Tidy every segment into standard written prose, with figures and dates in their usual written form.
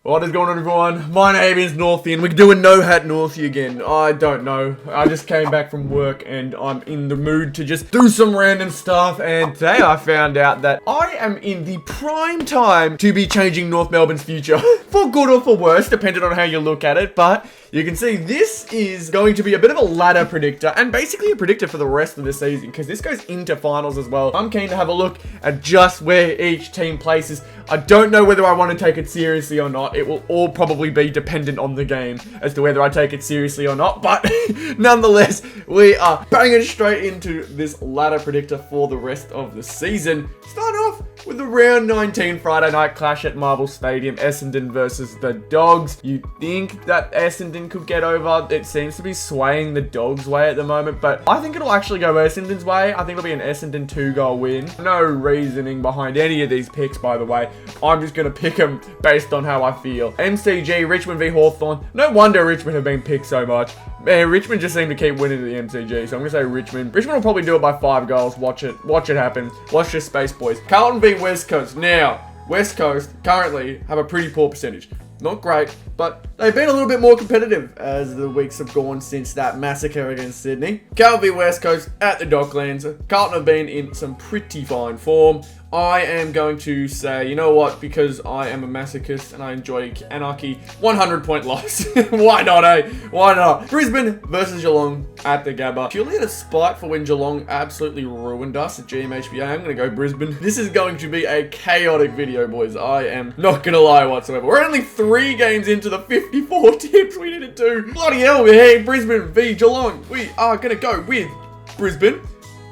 What is going on, everyone? My name is Northy and we're doing No Hat Northy again. I don't know. I just came back from work and I'm in the mood to just do some random stuff, and today I found out that I am in the prime time to be changing North Melbourne's future. For good or for worse, depending on how you look at it, but you can see this is going to be a bit of a ladder predictor and basically a predictor for the rest of the season because this goes into finals as well. I'm keen to have a look at just where each team places. I don't know whether I want to take it seriously or not. It will all probably be dependent on the game as to whether I take it seriously or not. But nonetheless, we are banging straight into this ladder predictor for the rest of the season. Start off with the round 19 Friday night clash at Marvel Stadium. Essendon versus the Dogs. You think that Essendon could get over? It seems to be swaying the Dogs' way at the moment, but I think it'll actually go Essendon's way. I think it'll be an Essendon 2-goal win. No reasoning behind any of these picks, by the way. I'm just going to pick them based on how I feel. MCG, Richmond v Hawthorn. No wonder Richmond have been picked so much. Man, Richmond just seem to keep winning the MCG, so I'm going to say Richmond. Richmond will probably do it by 5 goals. Watch it happen. Watch this space, boys. Carlton v West Coast. Now, West Coast currently have a pretty poor percentage. Not great, but they've been a little bit more competitive as the weeks have gone since that massacre against Sydney. Carlton v West Coast at the Docklands. Carlton have been in some pretty fine form. I am going to say, you know what, because I am a masochist and I enjoy anarchy, 100-point loss. Why not, eh? Why not? Brisbane versus Geelong at the Gabba. Purely out of spite for when Geelong absolutely ruined us at GMHBA, I'm going to go Brisbane. This is going to be a chaotic video, boys. I am not going to lie whatsoever. We're only 3 games into the 54 tips we need to do. Bloody hell, hey, Brisbane v Geelong. We are going to go with Brisbane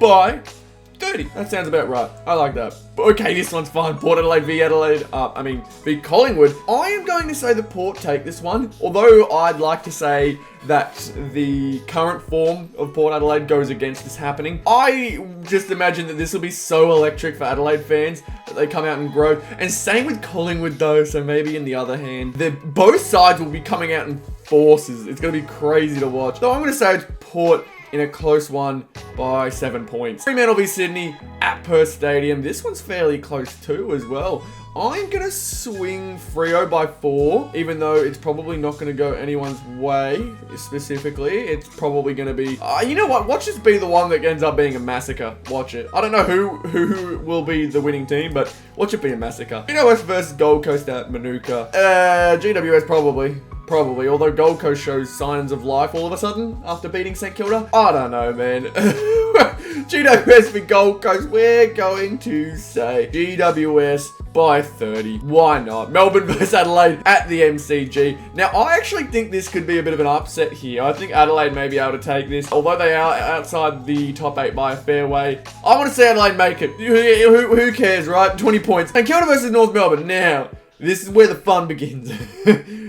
by 30. That sounds about right. I like that. But okay, this one's fun. Port Adelaide v Adelaide. V Collingwood. I am going to say the Port take this one. Although I'd like to say that the current form of Port Adelaide goes against this happening. I just imagine that this will be so electric for Adelaide fans that they come out and grow. And same with Collingwood though. So maybe in the other hand, both sides will be coming out in forces. It's going to be crazy to watch. So I'm going to say it's Port in a close one by 7 points. Fremantle v Sydney at Perth Stadium. This one's fairly close too as well. I'm going to swing Freo by 4, even though it's probably not going to go anyone's way specifically. It's probably going to be... you know what? Watch this be the one that ends up being a massacre. Watch it. I don't know who will be the winning team, but watch it be a massacre. GWS versus Gold Coast at Manuka. GWS Probably, although Gold Coast shows signs of life all of a sudden after beating St Kilda. I don't know, man. GWS for Gold Coast, we're going to say GWS by 30. Why not? Melbourne versus Adelaide at the MCG. Now, I actually think this could be a bit of an upset here. I think Adelaide may be able to take this, although they are outside the top 8 by a fair way. I want to see Adelaide make it. Who cares, right? 20 points. And Kilda versus North Melbourne. Now, this is where the fun begins.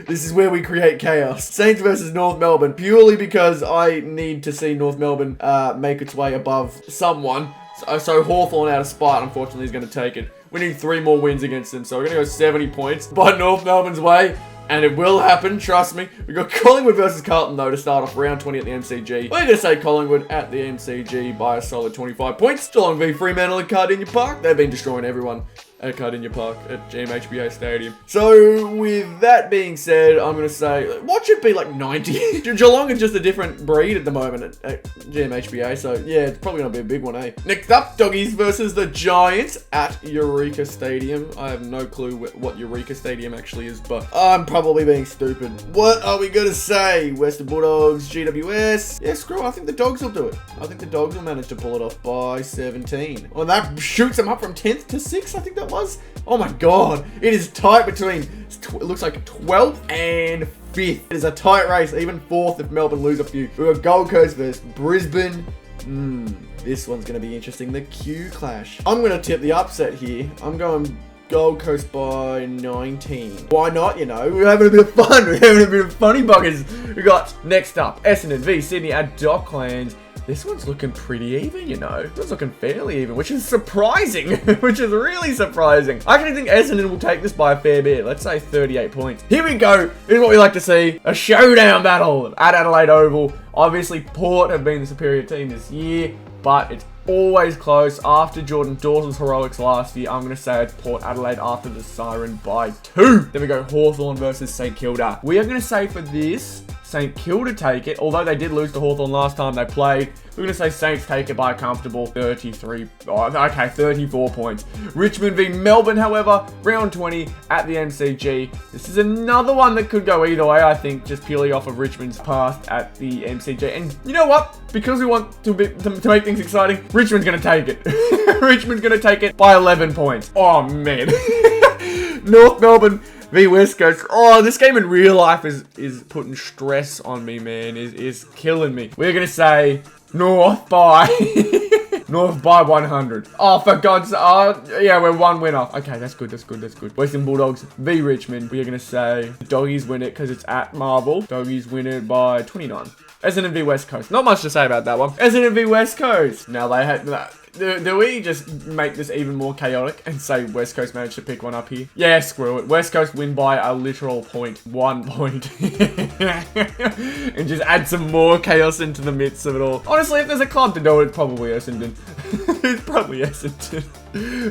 This is where we create chaos. Saints versus North Melbourne. Purely because I need to see North Melbourne make its way above someone. So Hawthorn out of spite, unfortunately, is going to take it. We need 3 more wins against them. So we're going to go 70 points by North Melbourne's way. And it will happen, trust me. We've got Collingwood versus Carlton, though, to start off round 20 at the MCG. We're going to say Collingwood at the MCG by a solid 25 points. Geelong v Fremantle at Cardinia Park. They've been destroying everyone at Cardinia Park at GMHBA Stadium. So, with that being said, I'm going to say, watch it be like 90. Geelong is just a different breed at the moment at GMHBA, so yeah, it's probably going to be a big one, eh? Next up, Doggies versus the Giants at Eureka Stadium. I have no clue what Eureka Stadium actually is, but I'm probably being stupid. What are we going to say? Western Bulldogs, GWS. Yeah, screw it. I think the Dogs will do it. I think the Dogs will manage to pull it off by 17. Well, that shoots them up from 10th to 6th, I think that was. Oh my god, it is tight between, it looks like 12th and 5th. It is a tight race, even 4th if Melbourne lose a few. We've got Gold Coast versus Brisbane. This one's going to be interesting, the Q clash. I'm going to tip the upset here. I'm going Gold Coast by 19. Why not, you know? We're having a bit of fun. We're having a bit of funny buggers. We got, next up, Essendon v Sydney at Docklands. This one's looking pretty even, you know. This one's looking fairly even, which is surprising. Which is really surprising. I actually think Essendon will take this by a fair bit. Let's say 38 points. Here we go. This is what we like to see. A showdown battle at Adelaide Oval. Obviously, Port have been the superior team this year, but it's always close. After Jordan Dawson's heroics last year, I'm going to say it's Port Adelaide after the siren by 2. Then we go Hawthorn versus St Kilda. We are going to say for this, St Kilda take it, although they did lose to Hawthorn last time they played. We're going to say Saints take it by a comfortable 34 points. Richmond v Melbourne, however, round 20 at the MCG. This is another one that could go either way, I think, just purely off of Richmond's path at the MCG. And you know what? Because we want to make things exciting, Richmond's going to take it. Richmond's going to take it by 11 points. Oh, man. North Melbourne v West Coast. Oh, this game in real life is putting stress on me, man. Is killing me. We're going to say North by... North by 100. Oh, for God's sake. Oh, yeah, we're one winner. Okay, that's good. Western Bulldogs v Richmond. We are going to say the Doggies win it because it's at Marvel. Doggies win it by 29. Essendon v West Coast. Not much to say about that one. Essendon v West Coast. Now they had... Do we just make this even more chaotic and say West Coast managed to pick one up here? Yeah, screw it. West Coast win by a literal point. 1 point. And just add some more chaos into the midst of it all. Honestly, if there's a club to do it, it's probably Essendon. It's probably Essendon.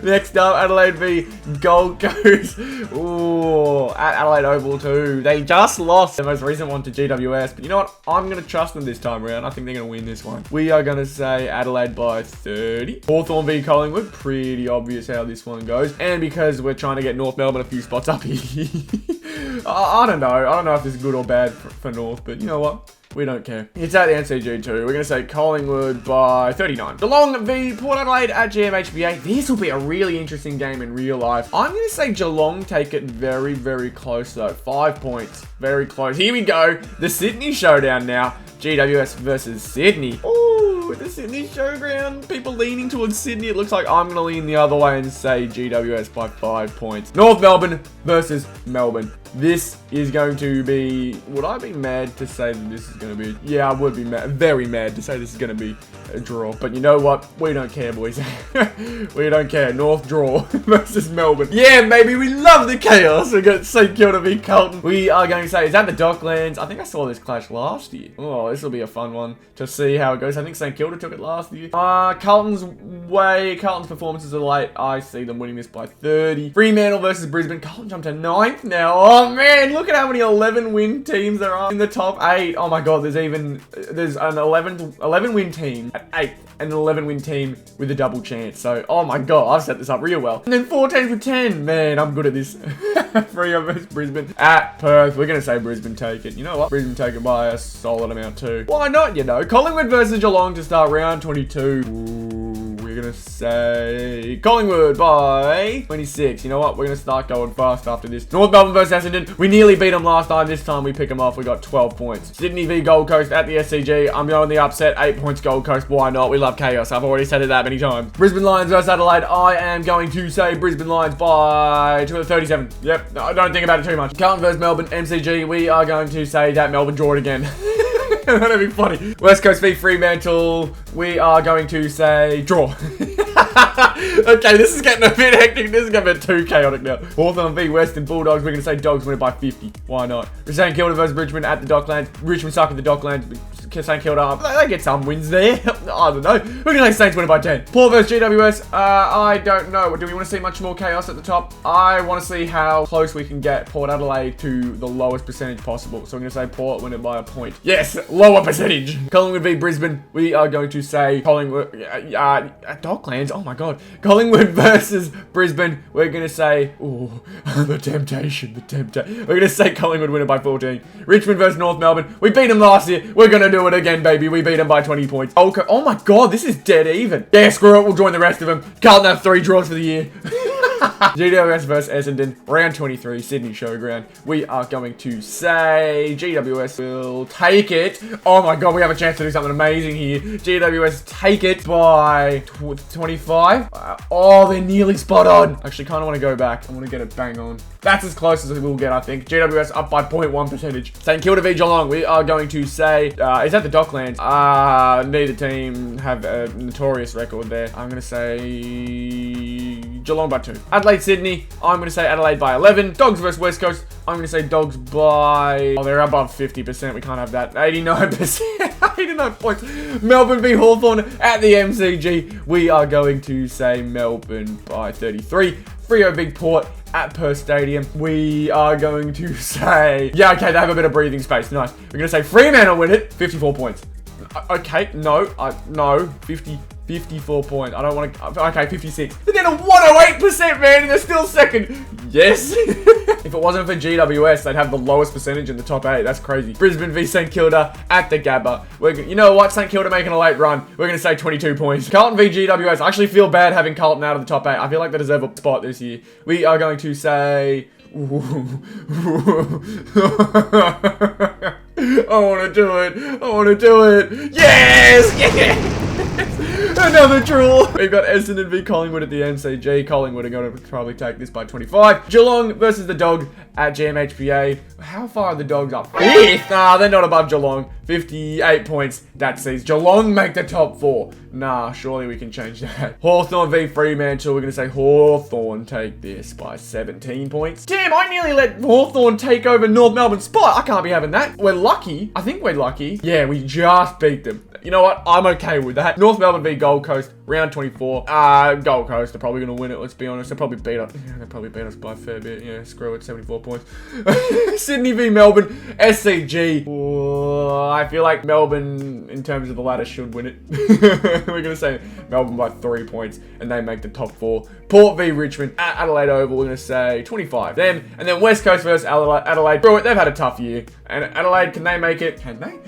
Next up, Adelaide v Gold Coast. Ooh, at Adelaide Oval too. They just lost the most recent one to GWS. But you know what? I'm going to trust them this time around. I think they're going to win this one. We are going to say Adelaide by 30. Hawthorn v Collingwood. Pretty obvious how this one goes. And because we're trying to get North Melbourne a few spots up here. I don't know. I don't know if this is good or bad for North. But you know what? We don't care. It's at the NCG too. We're going to say Collingwood by 39. Geelong v Port Adelaide at GMHBA. This will be a really interesting game in real life. I'm going to say Geelong take it very, very close though. 5 points. Very close. Here we go. The Sydney showdown now. GWS versus Sydney. Ooh, the Sydney showground. People leaning towards Sydney. It looks like I'm going to lean the other way and say GWS by 5 points. North Melbourne versus Melbourne. This is going to be... Would I be mad to say that this is going to be... Yeah, I would be mad. Very mad to say this is going to be a draw. But you know what? We don't care, boys. We don't care. North draw versus Melbourne. Yeah, baby. We love the chaos. We got St Kilda v Carlton. We are going to say, is that the Docklands? I think I saw this clash last year. Oh, this will be a fun one to see how it goes. I think St Kilda took it last year. Carlton's performances are late. I see them winning this by 30. Fremantle versus Brisbane. Carlton jumped to 9th now. Oh, man. Look at how many 11-win teams there are in the top 8. Oh, my God. There's an 11-win team at 8th and an 11-win team with a double chance. So, oh, my God. I've set this up real well. And then 4 teams with 10. Man, I'm good at this. Freo versus Brisbane at Perth. We're going to say Brisbane take it. You know what? Brisbane take it by a solid amount too. Why not, you know? Collingwood versus Geelong to start round 22. Ooh, we're going to say Collingwood by 26. You know what? We're going to start going fast after this. North Melbourne versus Essendon. We nearly beat them last time. This time we pick them off. We got 12 points. Sydney v Gold Coast at the SCG. I'm going the upset. 8 points Gold Coast. Why not? We love chaos. I've already said it that many times. Brisbane Lions versus Adelaide. I am going to say Brisbane Lions by 37. Yep. No, don't think about it too much. Carlton versus Melbourne. MCG. We are going to say that Melbourne draw it again. That'd be funny. West Coast v Fremantle. We are going to say draw. Okay, this is getting a bit hectic. This is getting a bit too chaotic now. Hawthorn v Western Bulldogs. We're going to say Dogs win it by 50. Why not? We're saying Kilda versus Richmond at the Docklands. Richmond suck at the Docklands. St Kilda, they get some wins there. I don't know. We're going to say Saints win it by 10. Port versus GWS. I don't know. Do we want to see much more chaos at the top? I want to see how close we can get Port Adelaide to the lowest percentage possible. So I'm going to say Port win it by a point. Yes, lower percentage. Collingwood v Brisbane. We are going to say Collingwood. Docklands. Oh my God. Collingwood versus Brisbane. We're going to say, ooh, the temptation. We're going to say Collingwood win it by 14. Richmond versus North Melbourne. We beat them last year. We're going to do it again, baby. We beat them by 20 points. Okay. Oh my God, this is dead even. Yeah, screw it. We'll join the rest of them. Carlton have 3 draws for the year. GWS versus Essendon, round 23, Sydney Showground. We are going to say GWS will take it. Oh my God, we have a chance to do something amazing here. GWS take it by 25. Oh, they're nearly spot on. Actually, kind of want to go back. I want to get it bang on. That's as close as we will get, I think. GWS up by 0.1 percentage. St Kilda v Geelong. We are going to say, is that the Docklands? Neither team have a notorious record there. I'm going to say Geelong by 2. Adelaide Sydney. I'm going to say Adelaide by 11. Dogs versus West Coast. I'm going to say Dogs by... Oh, they're above 50%. We can't have that. 89%. 89 points. Melbourne v Hawthorn at the MCG. We are going to say Melbourne by 33. Freo Big Port at Perth Stadium. We are going to say... Yeah, okay, they have a bit of breathing space. Nice. We're going to say Fremantle win it. 54 points. Okay, no. No. 54 points. I don't want to... Okay, 56. They're down to 108%, man, and they're still second. Yes. If it wasn't for GWS, they'd have the lowest percentage in the top 8. That's crazy. Brisbane v St Kilda at the Gabba. You know what? St Kilda making a late run. We're going to say 22 points. Carlton v GWS. I actually feel bad having Carlton out of the top 8. I feel like they deserve a spot this year. We are going to say... I want to do it. I want to do it. Yes! Yes! Another draw. We've got Essendon v Collingwood at the MCG. Collingwood are going to probably take this by 25. Geelong versus the Dogs at GMHBA. How far are the Dogs up? 5th? Nah, they're not above Geelong. 58 points. That sees Geelong make the top 4. Nah, surely we can change that. Hawthorn v Fremantle. We're going to say Hawthorn take this by 17 points. Damn, I nearly let Hawthorn take over North Melbourne's spot. I can't be having that. We're lucky. I think we're lucky. Yeah, we just beat them. You know what? I'm okay with that. North Melbourne v Gold Coast, round 24. Gold Coast are probably going to win it, let's be honest. They'll probably beat us. Yeah, they'll probably beat us by a fair bit. Yeah, screw it, 74 points. Sydney v Melbourne, SCG. Oh, I feel like Melbourne, in terms of the ladder, should win it. We're going to say Melbourne by 3 points, and they make the top 4. Port v Richmond at Adelaide Oval, we're going to say 25. Them, and then West Coast versus Adelaide. Screw it, they've had a tough year. And Adelaide, can they make it? Can they?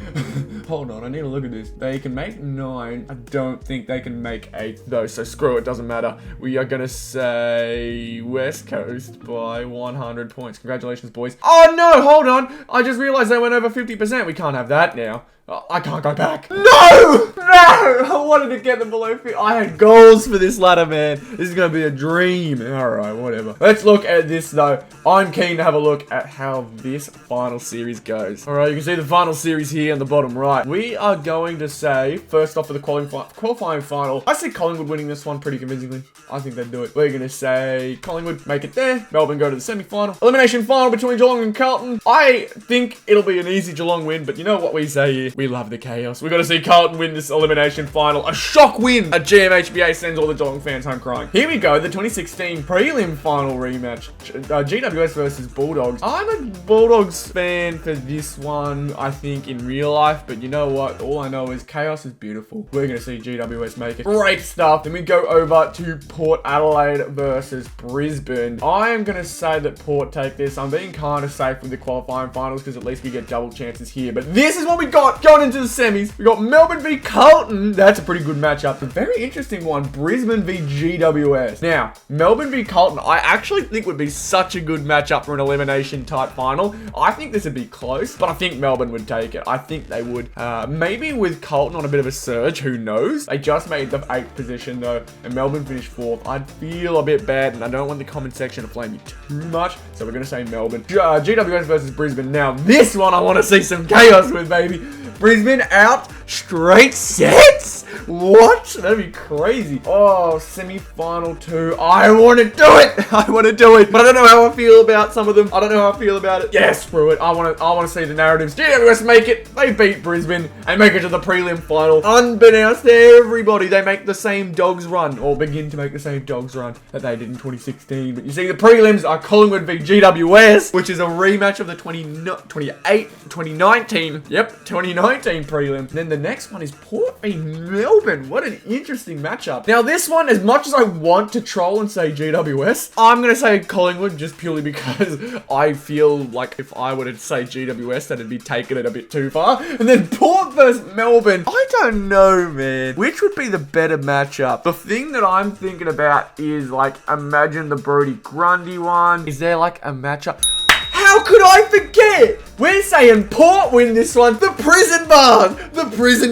Hold on, I need to look at this. They can make 9. I don't think they can make 8 though, so screw it, doesn't matter. We are gonna say West Coast by 100 points. Congratulations, boys. Oh no, hold on. I just realized they went over 50%. We can't have that now. I can't go back. No! No! I wanted to get them below 50. I had goals for this ladder, man. This is going to be a dream. Alright, whatever. Let's look at this, though. I'm keen to have a look at how this final series goes. Alright, you can see the final series here on the bottom right. We are going to say, first off for the qualifying final, I see Collingwood winning this one pretty convincingly. I think they'd do it. We're going to say Collingwood make it there. Melbourne go to the semi-final. Elimination final between Geelong and Carlton. I think it'll be an easy Geelong win, but you know what we say here? We love the chaos. We're going to see Carlton win this elimination final. A shock win at GMHBA sends all the Geelong fans home crying. Here we go, the 2016 prelim final rematch. GWS versus Bulldogs. I'm a Bulldogs fan for this one, I think, in real life, but you know what? All I know is chaos is beautiful. We're going to see GWS make it. Great stuff. Then we go over to Port Adelaide versus Brisbane. I am going to say that Port take this. I'm being kind of safe with the qualifying finals because at least we get double chances here, but this is what we got going into the semis. We got Melbourne v Carlton. That's a pretty good matchup. A very interesting one. Brisbane v GWS. Now, Melbourne v Carlton, I actually think would be such a good matchup for an elimination type final. I think this would be close, but I think Melbourne would take it. I think they would. Maybe with Carlton on a bit of a surge, who knows? They just made the 8th position though, and Melbourne finished 4th. I'd feel a bit bad, and I don't want the comment section to flame me too much, so we're going to say Melbourne. GWS versus Brisbane. Now, this one I want to see some chaos with, baby. Brisbane out straight sets? What? That'd be crazy. Oh, semi-final 2. I want to do it. I want to do it. But I don't know how I feel about some of them. I don't know how I feel about it. Yes, screw it. I want to see the narratives. GWS make it. They beat Brisbane and make it to the prelim final. Unbeknownst to everybody, they make the same Dogs run, or begin to make the same Dogs run that they did in 2016. But you see, the prelims are Collingwood v GWS, which is a rematch of the 2019. Yep, 2019 prelim. And then the next one is Port v Melbourne. What an interesting matchup. Now this one, as much as I want to troll and say GWS, I'm going to say Collingwood just purely because I feel like if I were to say GWS, that'd be taking it a bit too far. And then Port versus Melbourne. I don't know, man. Which would be the better matchup? The thing that I'm thinking about is, like, imagine the Brodie Grundy one. Is there like a matchup? How could I forget? We're saying Port win this one. The prison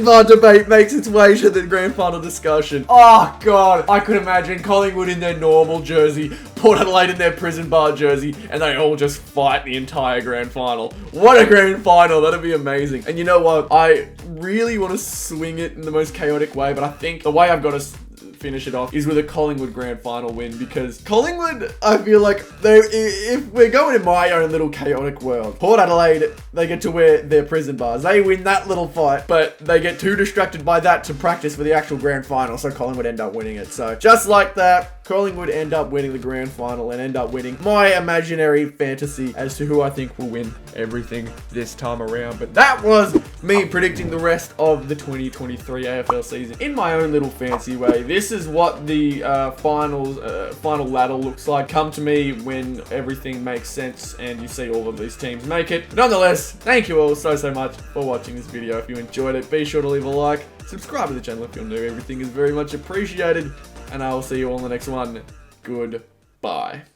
bar debate makes its way to the grand final discussion. Oh, God. I could imagine Collingwood in their normal jersey, Port Adelaide in their prison bar jersey, and they all just fight the entire grand final. What a grand final. That'd be amazing. And you know what? I really want to swing it in the most chaotic way, but I think the way I've got to finish it off is with a Collingwood grand final win, because Collingwood, I feel like if we're going in my own little chaotic world, Port Adelaide, they get to wear their prison bars. They win that little fight, but they get too distracted by that to practice for the actual grand final, so Collingwood end up winning it. So just like that, Collingwood end up winning the grand final and end up winning my imaginary fantasy as to who I think will win everything this time around. But that was me predicting the rest of the 2023 AFL season in my own little fancy way. This is what the final ladder looks like. Come to me when everything makes sense and you see all of these teams make it. Nonetheless, thank you all so much for watching this video. If you enjoyed it, be sure to leave a like, subscribe to the channel if you're new. Everything is very much appreciated, and I will see you all in the next one. Goodbye.